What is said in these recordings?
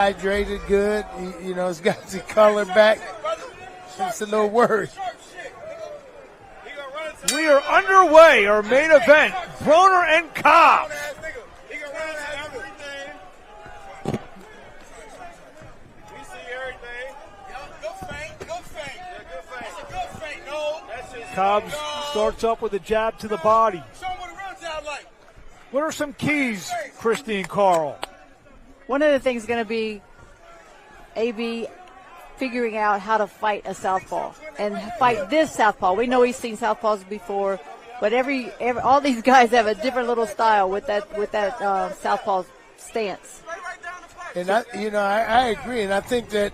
Hydrated good. You know, it's got the color back. It's a little worried. We are underway, our main event, Broner and Cobbs. Cobbs starts up with a jab to the body. What are some keys, Christy and Carl? One of the things is going to be AB figuring out how to fight a southpaw and fight this southpaw. We know he's seen southpaws before, but all these guys have a different little style with that southpaw stance. And I agree, and I think that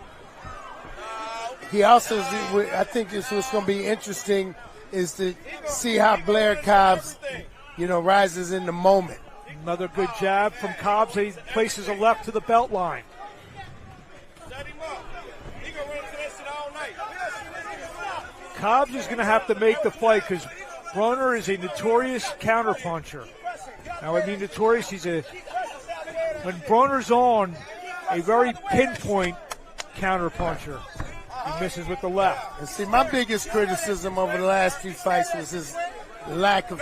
he also. I think this was going to be interesting is to see how Blair Cobbs, rises in the moment. Another good jab from Cobbs. He places a left to the belt line. Cobbs is going to have to make the fight because Broner is a notorious counterpuncher. Now, I mean notorious, when Broner's on, a very pinpoint counterpuncher. He misses with the left. And see, my biggest criticism over the last few fights was his lack of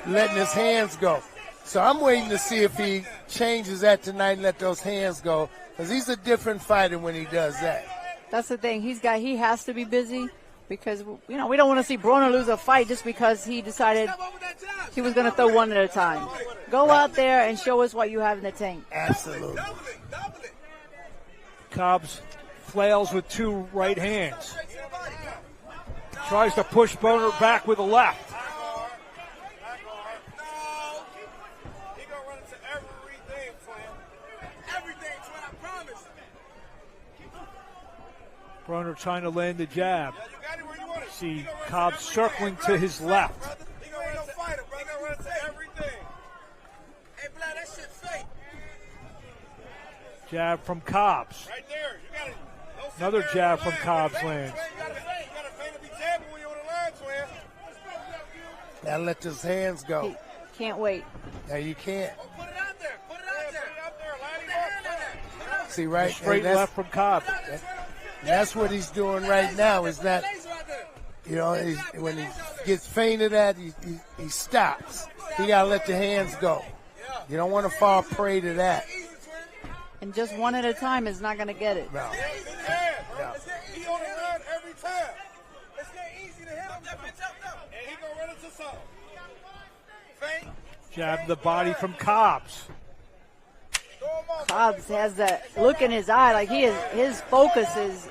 letting his hands go. So I'm waiting to see if he changes that tonight and let those hands go, because he's a different fighter when he does that. That's the thing. He has to be busy because, we don't want to see Broner lose a fight just because he decided he was going to throw one at a time. Go out there and show us what you have in the tank. Absolutely. Cobbs flails with two right hands. Tries to push Broner back with a left. Broner trying to land the jab. See Cobbs circling to his left. Jab from Cobbs. Another jab from Cobbs lands. Gotta let those hands go. Can't wait. No, you can't. See, right? Straight left from Cobbs. That's what he's doing right now. Is that, when he gets feinted at, he stops. He got to let the hands go. You don't want to fall prey to that. And just one at a time is not going to get it. No. He on the run every time. It's not easy to hit him. And he going to run into something. Feint. Jab to the body from Cobbs. Cobbs has that look in his eye, like his focus is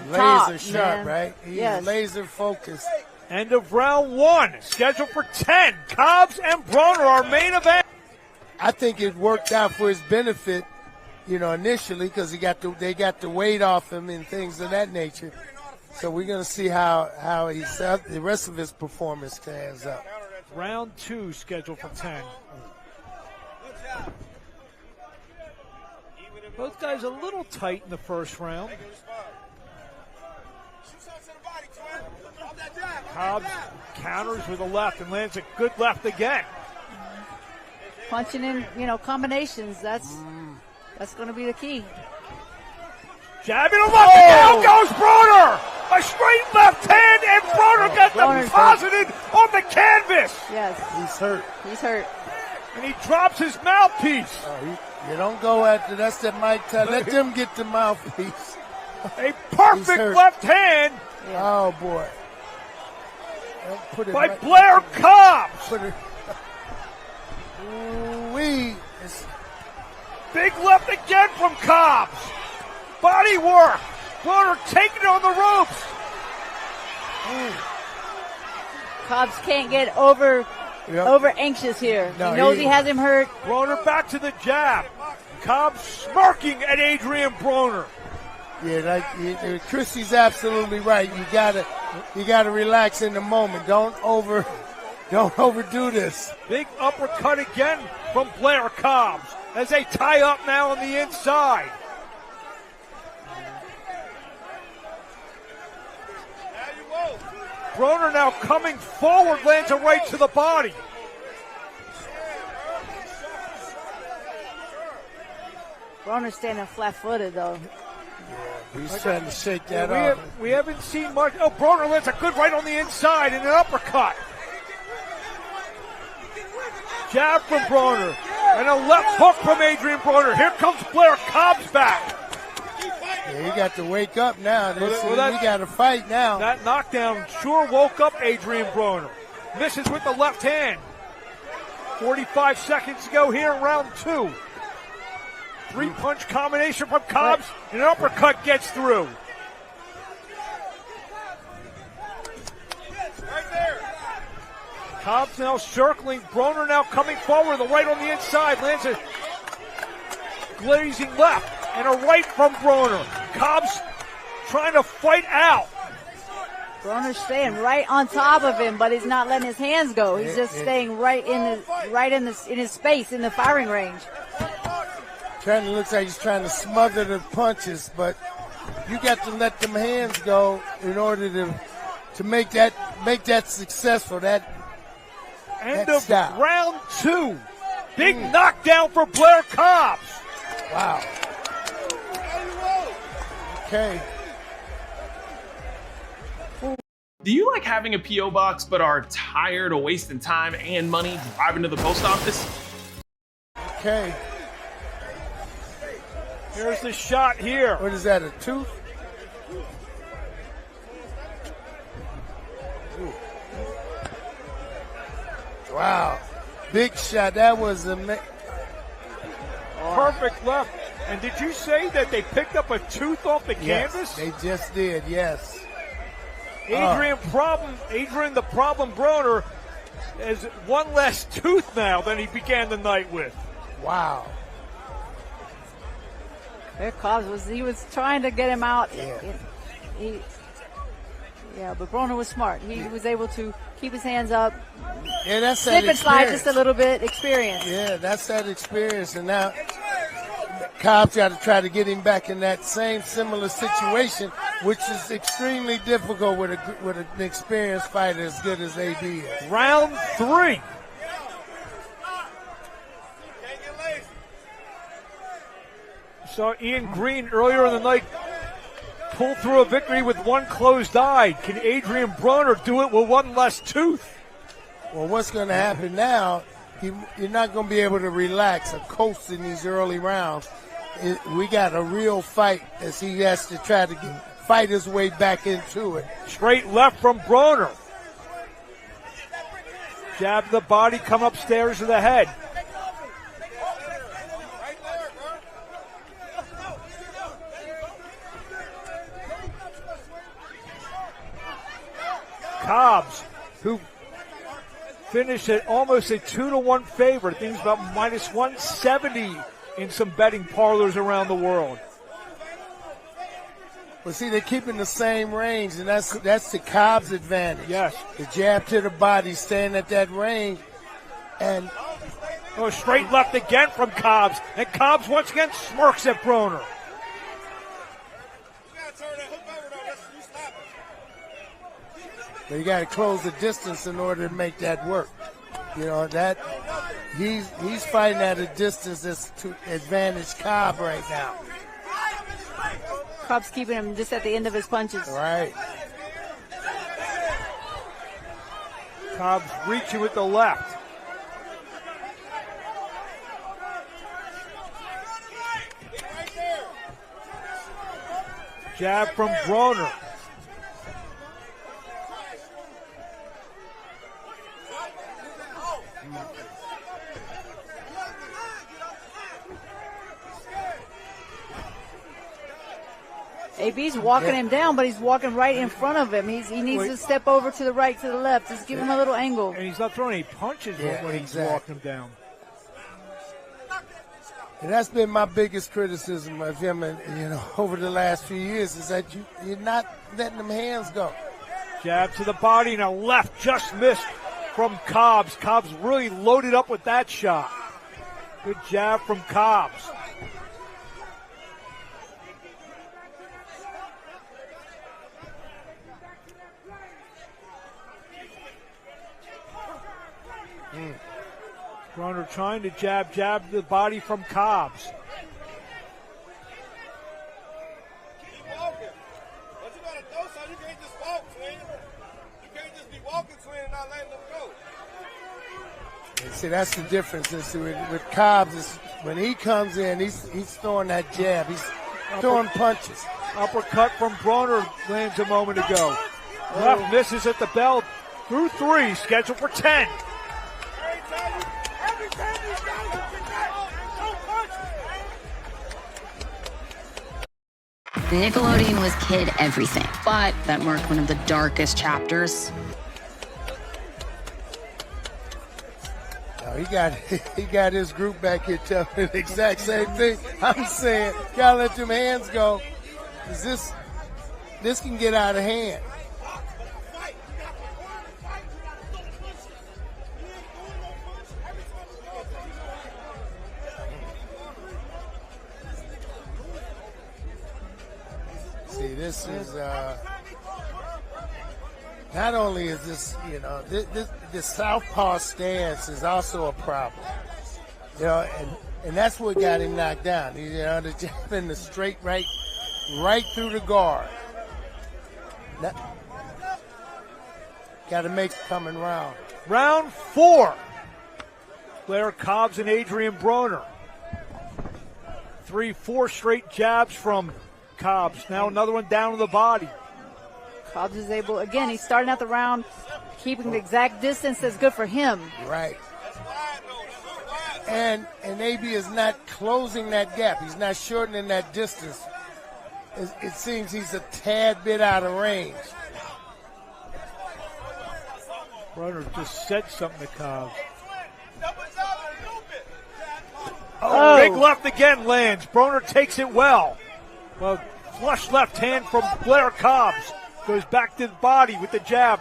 laser sharp, man. right? He's laser focused. End of round one. Scheduled for 10. Cobbs and Broner, our main event. I think it worked out for his benefit, initially because they got the weight off him and things of that nature. So we're going to see how the rest of his performance stands up. Round two scheduled for 10. Both guys a little tight in the first round. Cobbs counters with a left and lands a good left again. Punching in, combinations. That's going to be the key. Jabbing a left again. Out goes Broner. A straight left hand, and Broner got deposited on the canvas. Yes. He's hurt. He's hurt. And he drops his mouthpiece. You don't go after that's that Mike Tyson. Let them get the mouthpiece. A perfect left hand. Yeah. Oh boy. By Blair Cobbs. Big left again from Cobbs. Body work. Broner taking it on the ropes. Cobbs can't get over anxious here. No, he knows he has him hurt. Broner back to the jab. Cobbs smirking at Adrien Broner. Yeah, Christy's absolutely right. You gotta relax in the moment. Don't overdo this. Big uppercut again from Blair Cobbs as they tie up now on the inside. Broner now coming forward, lands a right to the body. Broner standing flat-footed, though. He's trying to shake that off. We haven't seen much. Oh, Broner lands a good right on the inside and an uppercut. Jab from Broner and a left hook from Adrien Broner. Here comes Blair. Cobbs back. Yeah, you got to wake up now. We got to fight now. That knockdown sure woke up Adrien Broner. Misses with the left hand. 45 seconds to go here in round 2. 3-punch combination from Cobbs, and an uppercut gets through. Cobbs now circling. Broner now coming forward. The right on the inside. Lands a glazing left and a right from Broner. Cobbs trying to fight out. Broner's staying right on top of him, but he's not letting his hands go. He's just staying right in his space in the firing range. Looks like he's trying to smother the punches, but you got to let them hands go in order to make that successful. End of round 2. Big knockdown for Blair Cobbs. Wow. Okay. Do you like having a P.O. box but are tired of wasting time and money driving to the post office? Okay. Here's the shot here. What is that, a tooth? Ooh. Wow. Big shot. That was perfect left. And did you say that they picked up a tooth off the canvas? They just did, yes. Adrien the problem Broner has one less tooth now than he began the night with. Wow. There Cobbs was trying to get him out. But Broner was smart. He was able to keep his hands up. Yeah, that's slip and slide just a little bit. Experience. Yeah, that's that experience. And now Cobbs got to try to get him back in that same similar situation, which is extremely difficult with an experienced fighter as good as AB is. Round 3. Saw Ian Green earlier in the night pull through a victory with one closed eye. Can Adrien Broner do it with one less tooth? Well, what's going to happen now, you're not going to be able to relax or coast in these early rounds. We got a real fight as he has to try to fight his way back into it. Straight left from Broner. Jab to the body, come upstairs to the head. Cobbs, who finished at almost a 2-1 favorite. I think it's about minus 170 in some betting parlors around the world. Well, see, they're keeping the same range, and that's the Cobbs advantage. Yes. The jab to the body, staying at that range, and straight left again from Cobbs, and Cobbs once again smirks at Broner. But you got to close the distance in order to make that work. You know that he's fighting at a distance that's to advantage Cobb right now. Cobb's keeping him just at the end of his punches. Right. Cobbs reaching with the left. Jab from Broner. AB's walking him down, but he's walking right in front of him. He needs to step over to the right, to the left. Just give him a little angle. And he's not throwing any punches when he's walking him down. And that's been my biggest criticism of him, over the last few years, is that you're not letting them hands go. Jab to the body and a left just missed from Cobbs. Cobbs really loaded up with that shot. Good jab from Cobbs. Broner trying to jab the body from Cobbs. not letting them go. And see, that's the difference. And see, with Cobbs, when he comes in, he's throwing that jab. He's throwing punches. Uppercut from Broner lands a moment ago. Left misses at the bell. Through 3, scheduled for 10. Every time you got it, don't punch. Nickelodeon was kid everything, but that marked one of the darkest chapters. He got his group back here telling me the exact same thing. I'm saying, gotta let them hands go. 'Cause this can get out of hand. See, this is not only is this, this southpaw stance is also a problem. And that's what got him knocked down. The jab in the straight right through the guard. Got to make it coming round. Round 4. Blair, Cobbs, and Adrien Broner. 3-4 straight jabs from Cobbs. Now another one down to the body. Cobbs is able, again, he's starting out the round, keeping the exact distance that's good for him. Right. And AB is not closing that gap. He's not shortening that distance. It seems he's a tad bit out of range. Broner just said something to Cobbs. Oh, Big left again lands. Broner takes it well. Well, flush left hand from Blair Cobbs. Goes back to the body with the jab.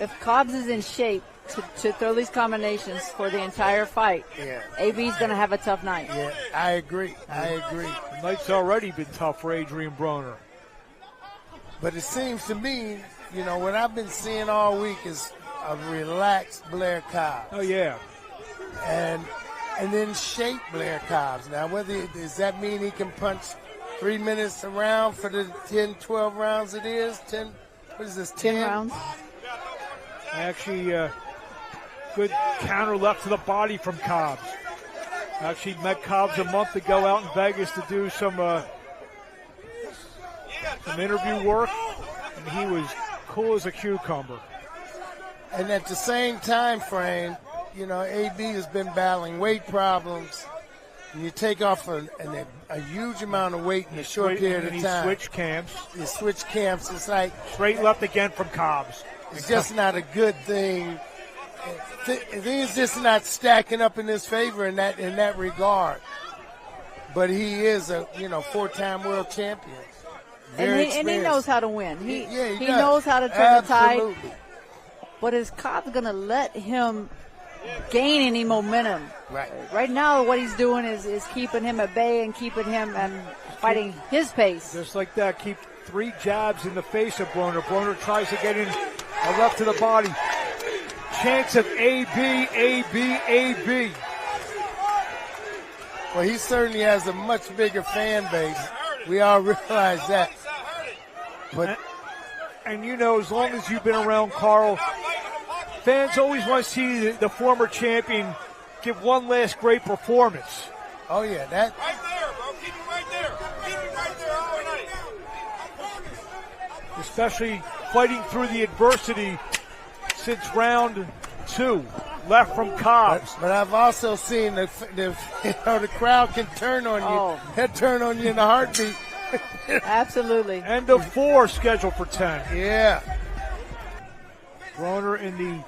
If Cobbs is in shape to throw these combinations for the entire fight, AB's going to have a tough night. Yeah, I agree. The night's already been tough for Adrien Broner. But it seems to me, what I've been seeing all week is a relaxed Blair Cobbs. Oh, yeah. And then shape Blair Cobbs. Now, does that mean he can punch 3 minutes a round for the 10, 12 rounds it is? 10, what is this, 10 rounds? Actually, good counter left to the body from Cobbs. Actually met Cobbs a month ago out in Vegas to do some interview work, and he was cool as a cucumber. And at the same time frame, AB has been battling weight problems, and you take off a huge amount of weight in a short period of time. Switch camps. You switch camps. It's like straight left again from Cobbs. It's just not a good thing. Things just not stacking up in his favor in that regard. But he is a 4-time world champion. And he knows how to win. He does. knows how to turn the tide. Absolutely. But is Cobbs going to let him gain any momentum? Right. Right now, what he's doing is keeping him at bay and keeping him and fighting his pace. Just like that, keep 3 jabs in the face of Broner. Broner tries to get in a left to the body. Chance of AB. Well, he certainly has a much bigger fan base. We all realize that. But and as long as you've been around Carl, fans always want to see the former champion give one last great performance. Oh, yeah, that. Right there, bro. Keep it right there. Keep it right there all night. Especially fighting through the adversity since round 2. Left from Cobbs. But I've also seen the crowd can turn on you. They'll turn on you in a heartbeat. Absolutely. End of 4 scheduled for 10. Yeah. Broner in the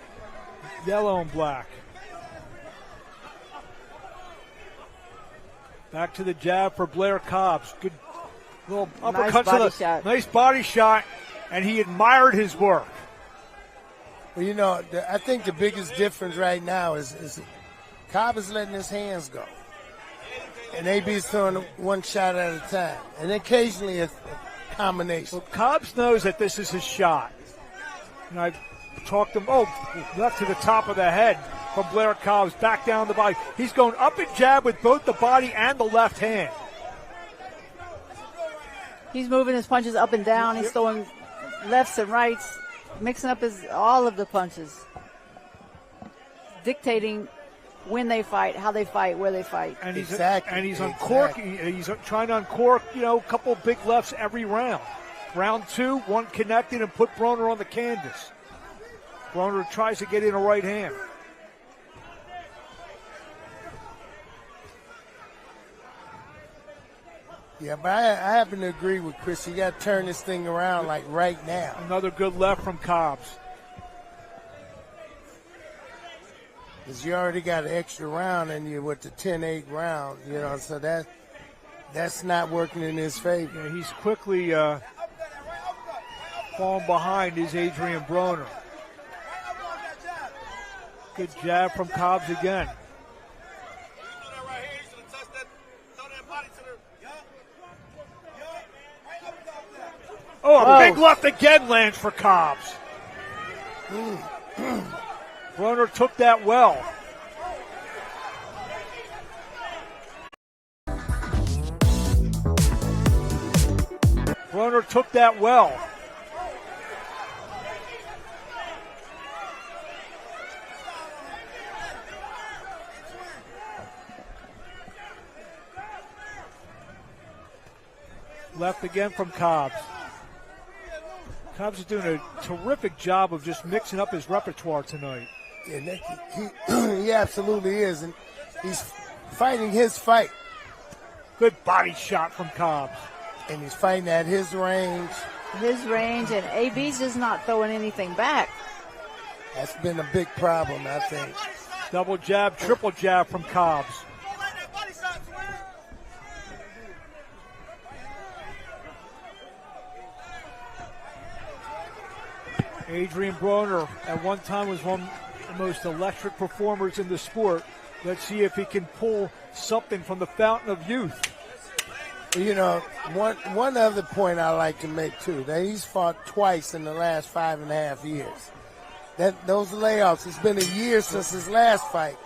yellow and black. Back to the jab for Blair Cobbs. Good little uppercut to the shot. Nice body shot, and he admired his work. Well, I think the biggest difference right now is Cobbs is letting his hands go. And AB's throwing one shot at a time. And occasionally a combination. Well, Cobbs knows that this is his shot. And I talked him, left to the top of the head from Blair Cobbs, back down the body. He's going up and jab with both the body and the left hand. He's moving his punches up and down. He's throwing lefts and rights, mixing up all of the punches, dictating when they fight, how they fight, where they fight. And he's Exactly. He's trying to uncork, a couple of big lefts every round. Round 2, one connected and put Broner on the canvas. Broner tries to get in a right hand. Yeah, but I happen to agree with Chris. You got to turn this thing around like right now. Another good left from Cobbs. Because you already got an extra round in you with the 10-8 round, so that's not working in his favor. Yeah, he's quickly falling behind his Adrien Broner. Good jab from Cobbs again. Oh, a big left again lands for Cobbs. Broner took that well. Broner took that well. Left again from Cobbs. Cobbs is doing a terrific job of just mixing up his repertoire tonight. Yeah, he absolutely is, and he's fighting his fight. Good body shot from Cobbs. And he's fighting at his range. And AB's just not throwing anything back. That's been a big problem, I think. Double jab, triple jab from Cobbs. Adrien Broner at one time was one of the most electric performers in the sport. Let's see if he can pull something from the fountain of youth. One other point I like to make too, that he's fought twice in the last 5.5 years. Those layoffs, it's been a year since his last fight,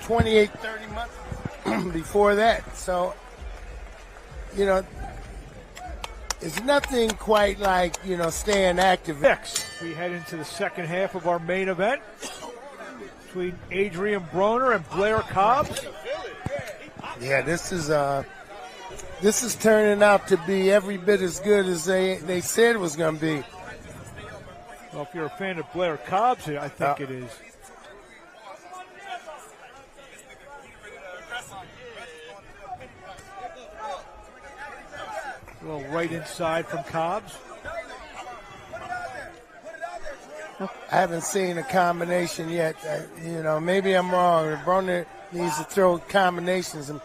28, 30 months before that. So, it's nothing quite like, staying active. Next, we head into the second half of our main event between Adrien Broner and Blair Cobbs. Yeah, this is turning out to be every bit as good as they said it was going to be. Well, if you're a fan of Blair Cobbs, I think it is. A little right inside from Cobbs. I haven't seen a combination yet. Maybe I'm wrong. Broner needs to throw combinations and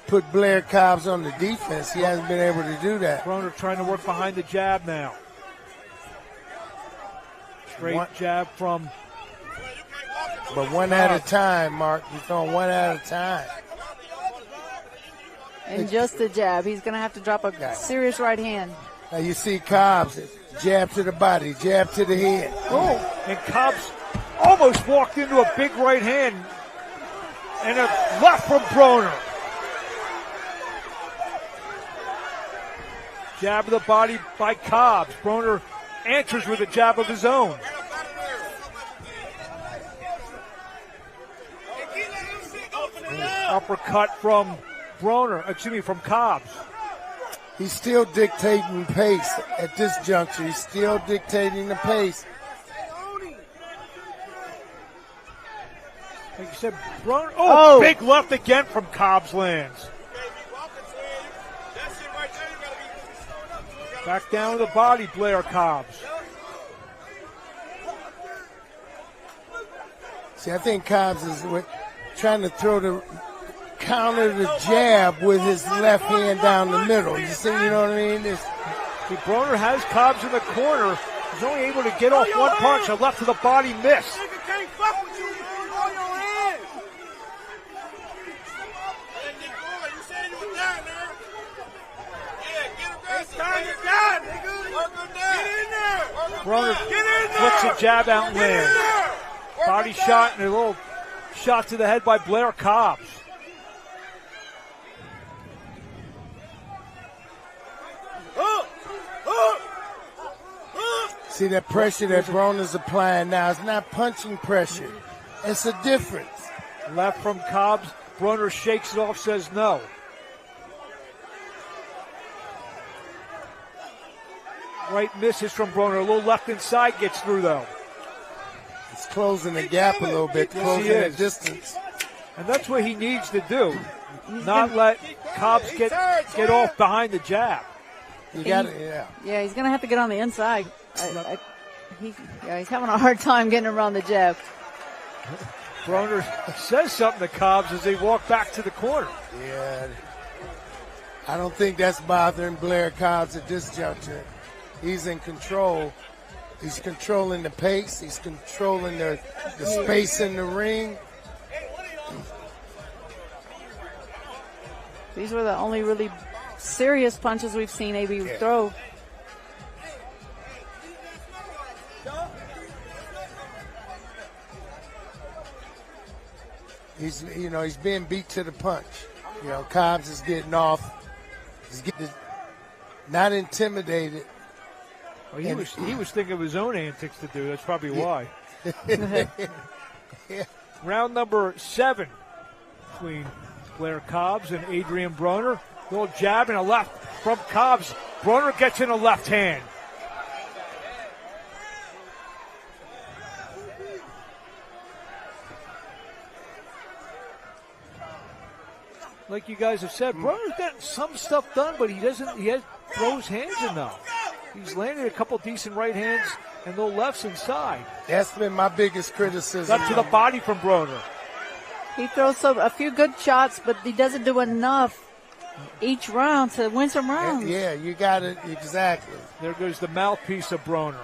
put Blair Cobbs on the defense. He hasn't been able to do that. Broner trying to work behind the jab now. Straight jab from. But one at a time, Mark. He's throwing one at a time. And just a jab. He's going to have to drop a serious right hand. Now you see Cobbs, jab to the body, jab to the head. Oh, and Cobbs almost walked into a big right hand and a left from Broner. Jab of the body by Cobbs. Broner answers with a jab of his own. Uppercut from from Cobbs. He's still dictating pace at this juncture. He's still dictating the pace. Like you said, Broner. Big left again from Cobbs lands. Back down to the body, Blair Cobbs. See, I think Cobbs is trying to counter the jab with his left hand down the middle. You see, you know what I mean? Broner has Cobbs in the corner. He's only able to get off one punch. A left to the body miss. Broner flicks a jab out and lands. Body shot and a little shot to the head by Blair Cobbs. See that pressure that Broner's applying now. It's not punching pressure. It's a difference. Left from Cobbs. Broner shakes it off, says no. Right misses from Broner. A little left inside gets through, though. It's closing the gap a little bit, closing the distance. And that's what he needs to do. Not let Cobbs get off behind the jab. You got it, Yeah, he's going to have to get on the inside. He's having a hard time getting around the jab. Broner says something to Cobbs as they walk back to the corner. Yeah. I don't think that's bothering Blair Cobbs at this juncture. He's in control. He's controlling the pace. He's controlling the space in the ring. These were the only really serious punches we've seen AB throw. He's being beat to the punch. Cobbs is getting off. He's getting not intimidated. Well, he was thinking of his own antics to do. That's probably why. Round number 7 between Blair Cobbs and Adrien Broner. Little jab and a left from Cobbs. Broner gets in a left hand. Like you guys have said, Broner's gotten some stuff done, but he throws hands enough. He's landed a couple decent right hands and little lefts inside. That's been my biggest criticism. Up to the body from Broner. He throws a few good shots, but he doesn't do enough each round to win some rounds. Yeah, you got it. Exactly. There goes the mouthpiece of Broner.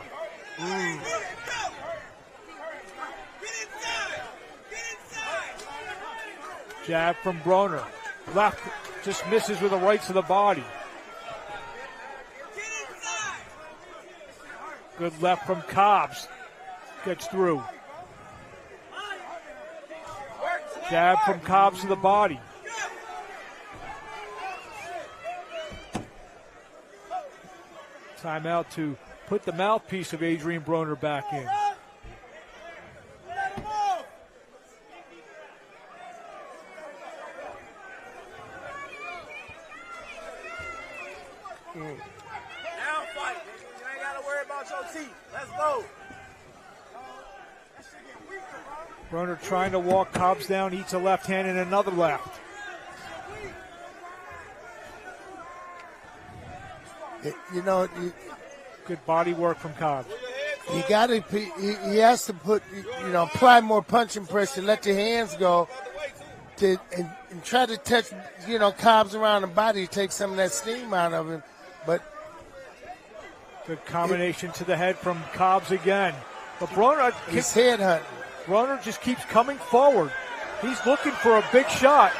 Jab from Broner. Left just misses with the right to the body. Good left from Cobbs. Gets through. Jab from Cobbs to the body. Timeout to put the mouthpiece of Adrien Broner back in. Now fight. You ain't got to worry about your teeth. Let's go. Broner trying to walk Cobbs down, eats a left hand and another left. Good body work from Cobbs. He has to apply more punching pressure, let the hands go, and try to touch, Cobbs around the body, take some of that steam out of him. But good combination to the head from Cobbs again. But Broner, he's head hunting. Broner just keeps coming forward. He's looking for a big shot.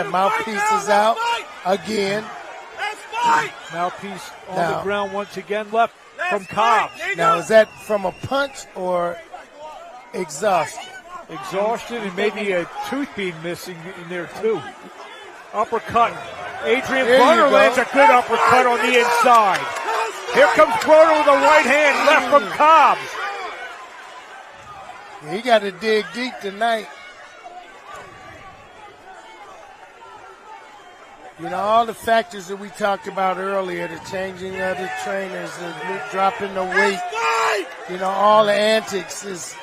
Mouthpiece is out again. Mouthpiece on the ground once again, left from Cobbs. Now, is that from a punch or exhaustion? Exhaustion and maybe a tooth being missing in there too. Uppercut. Adrien Broner lands a good uppercut on the inside. Here comes Broner with a right hand left from Cobbs. He got to dig deep tonight. All the factors that we talked about earlier, the changing of the trainers, the dropping the weight, all the antics is,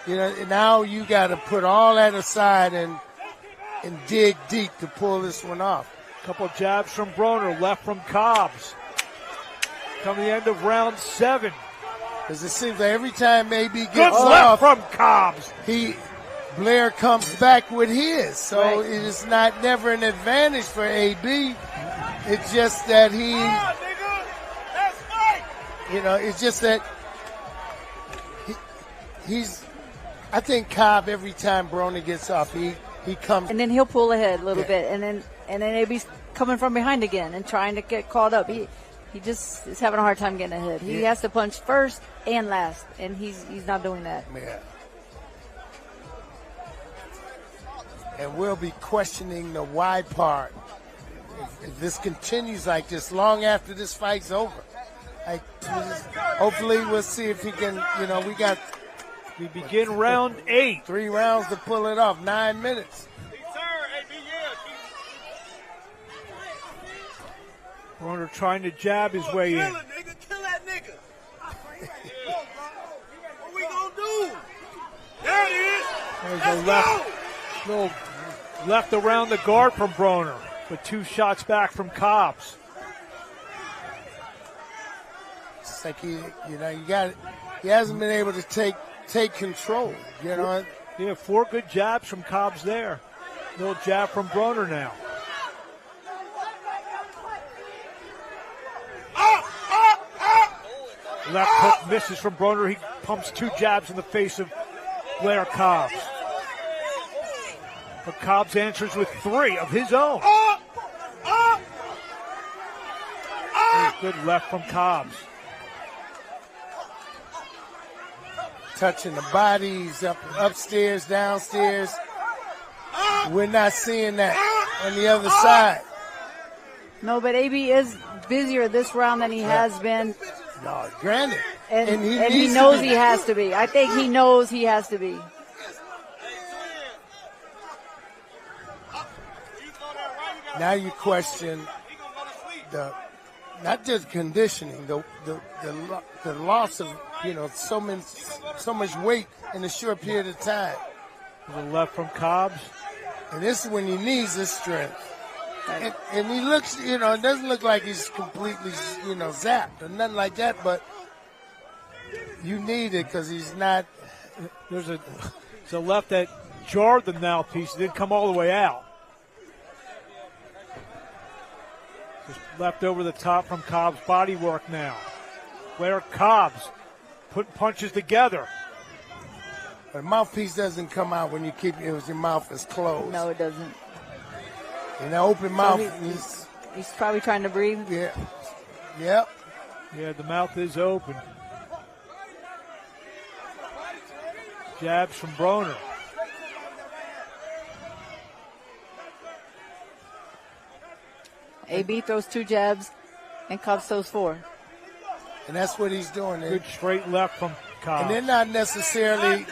now you got to put all that aside and dig deep to pull this one off. Couple jabs from Broner, left from Cobbs. Come the end of round 7. Because it seems like every time AB gets good off, left from Cobbs. Blair comes back with his. So it is never an advantage for AB. It's just that it's just that he's, I think Cobb, every time Broner gets off, he comes. And then he'll pull ahead a little bit, and then AB's coming from behind again and trying to get caught up. He just is having a hard time getting ahead. He has to punch first and last, and he's not doing that. Yeah. And we'll be questioning the why part if this continues like this long after this fight's over. Hopefully we'll see if he can, We begin round 8. 3 rounds to pull it off, 9 minutes. Broner trying to jab his way in. Kill that nigga. What we gonna do? There it is. There's a little left around the guard from Broner, but 2 shots back from Cobbs. It's like he hasn't been able to take control, Yeah, 4 good jabs from Cobbs there. Little jab from Broner now. Left hook misses from Broner. He pumps 2 jabs in the face of Blair Cobbs. But Cobbs answers with 3 of his own. Good left from Cobbs. Touching the bodies upstairs, downstairs. We're not seeing that on the other side. No, but AB is busier this round than he has been. No, granted. And he knows he has to be. I think he knows he has to be. Now you question not just conditioning, the loss of so much weight in a short period of time. The left from Cobbs. And this is when he needs his strength. And he looks, it doesn't look like he's completely, zapped or nothing like that, but you need it because he's not. There's a left that jarred the mouthpiece. It didn't come all the way out. Just left over the top from Cobbs' body work now. Blair Cobbs putting punches together. The mouthpiece doesn't come out when your mouth is closed. No, it doesn't. In that open mouth, he's probably trying to breathe. Yeah. Yep. Yeah, the mouth is open. Jabs from Broner. AB throws 2 jabs, and Cobbs throws 4. And that's what he's doing. Good straight left from Cobbs. And they're not necessarily,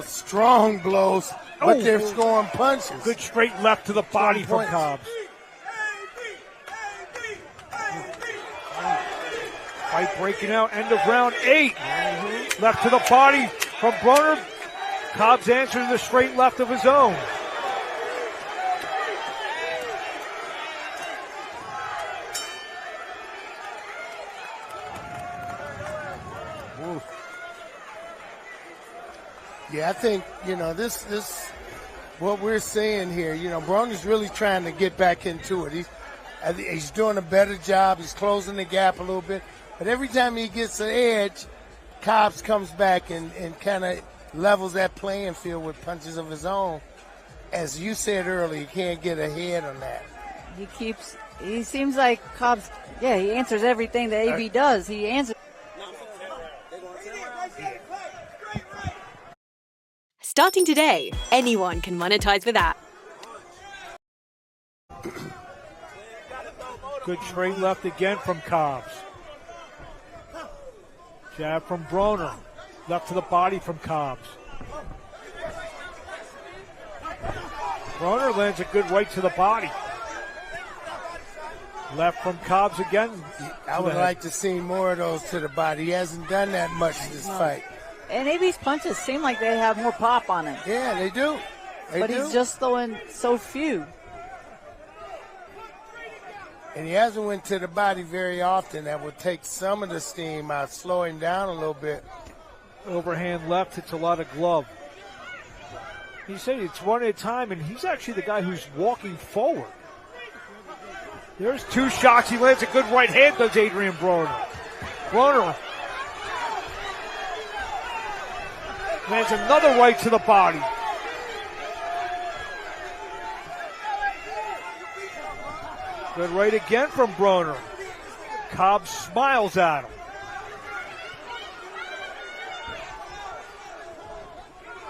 strong blows, but they're scoring punches. Good straight left to the body from Cobbs. Fight breaking out, end of round 8. Left to the body from Broner. Cobbs answers the straight left of his own. Yeah, I think, this what we're seeing here, Broner's really trying to get back into it. He's doing a better job. He's closing the gap a little bit. But every time he gets an edge, Cobbs comes back and kind of levels that playing field with punches of his own. As you said earlier, you can't get ahead on that. He seems like Cobbs, he answers everything that AB does. He answers. Starting today, anyone can monetize with app. Good straight left again from Cobbs. Jab from Broner. Left to the body from Cobbs. Broner lands a good right to the body. Left from Cobbs again. I would like to see more of those to the body. He hasn't done that much this fight. And AB's punches seem like they have more pop on it. Yeah, they do. But he's just throwing so few. And he hasn't went to the body very often. That would take some of the steam out, slow him down a little bit. Overhand left, hits a lot of glove. He said it's one at a time, and he's actually the guy who's walking forward. There's 2 shots. He lands a good right hand, does Adrien Broner. Broner lands another right to the body. Good right again from Broner. Cobbs smiles at him.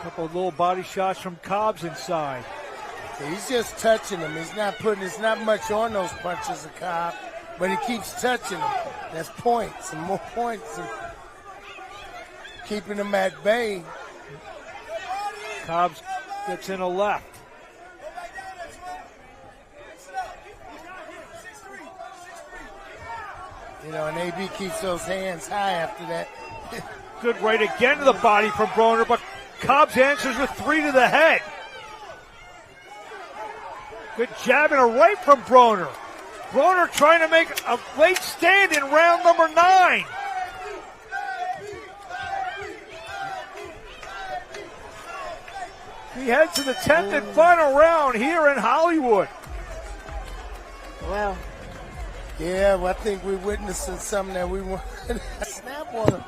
Couple of little body shots from Cobbs inside. He's just touching him. He's not much on those punches of Cobb. but he keeps touching him. That's points and more points and keeping him at bay. Cobbs gets in a left. You know, and AB keeps those hands high after that. Good right again to the body from Broner, but Cobbs answers with 3 to the head. Good jab and a right from Broner. Broner trying to make a late stand in round number 9. He heads to the 10th and final round here in Hollywood. Well, Yeah, well, I think we're witnessing something that we want to snap on him.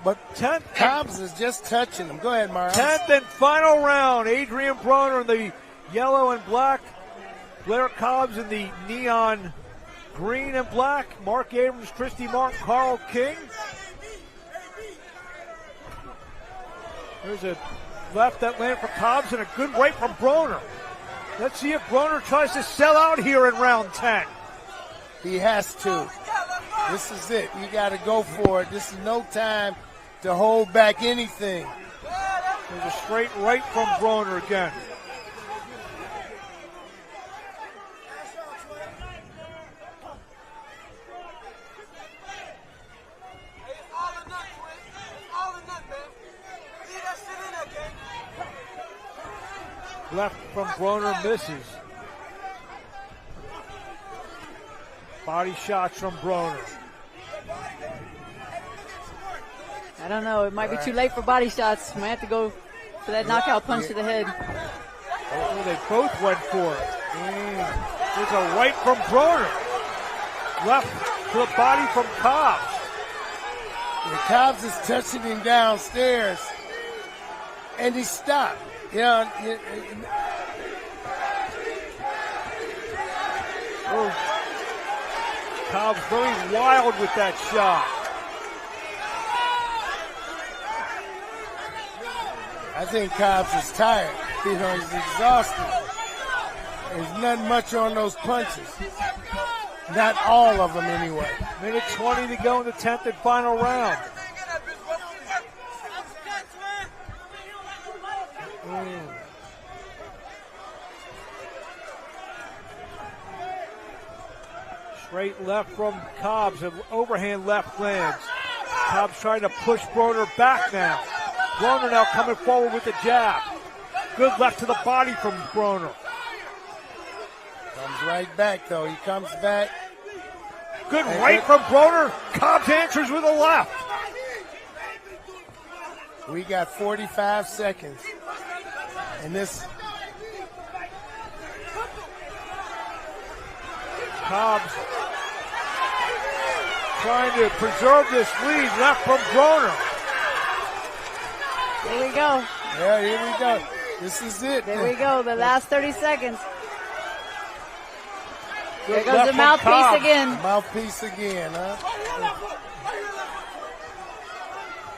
But 10th, Cobbs is just touching him. Go ahead, Mara. 10th and final round. Adrien Broner in the yellow and black. Blair Cobbs in the neon green and black. Mark Abrams, Christy Martin, Carl King. There's a left that landed for Cobbs and a good right from Broner. Let's see if Broner tries to sell out here in round 10. He has to. This is it. You got to go for it. This is no time to hold back anything. There's a straight right from Broner again. Left from Broner misses. Body shots from Broner. I don't know. It might be too late for body shots. Might have to go for that knockout punch to the head. Oh, they both went for it. There's a right from Broner. Left to the body from Cobbs. And Cobbs is touching him downstairs, and he stopped. You know, Cobbs very wild with that shot. I think Cobbs is tired. You know, he's exhausted. There's not much on those punches. Not all of them, anyway. Minute 20 to go in the 10th and final round. Straight left from Cobbs, an overhand left lands. Cobbs trying to push Broner back now. Broner now coming forward with the jab. Good left to the body from Broner. Comes right back, though. He comes back. Good right from Broner. Cobbs answers with a left. We got 45 seconds. And this Cobbs trying to preserve this lead, left from Broner. Here we go. Yeah, here we go. This is it. There we go. The last 30 seconds. There Good goes left the from mouthpiece Cobbs. again. Mouthpiece again, huh?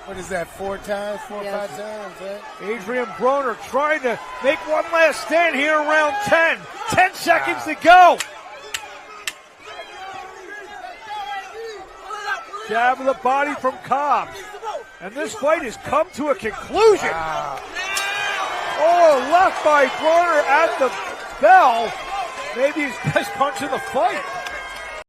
What is that, 4 times, 4 or Yes. 5 times, right? Adrien Broner trying to make one last stand here in round 10. 10 seconds to go. Jab of the body from Cobbs. And this fight has come to a conclusion. Wow. Oh, left by Broner at the bell. Maybe his best punch of the fight.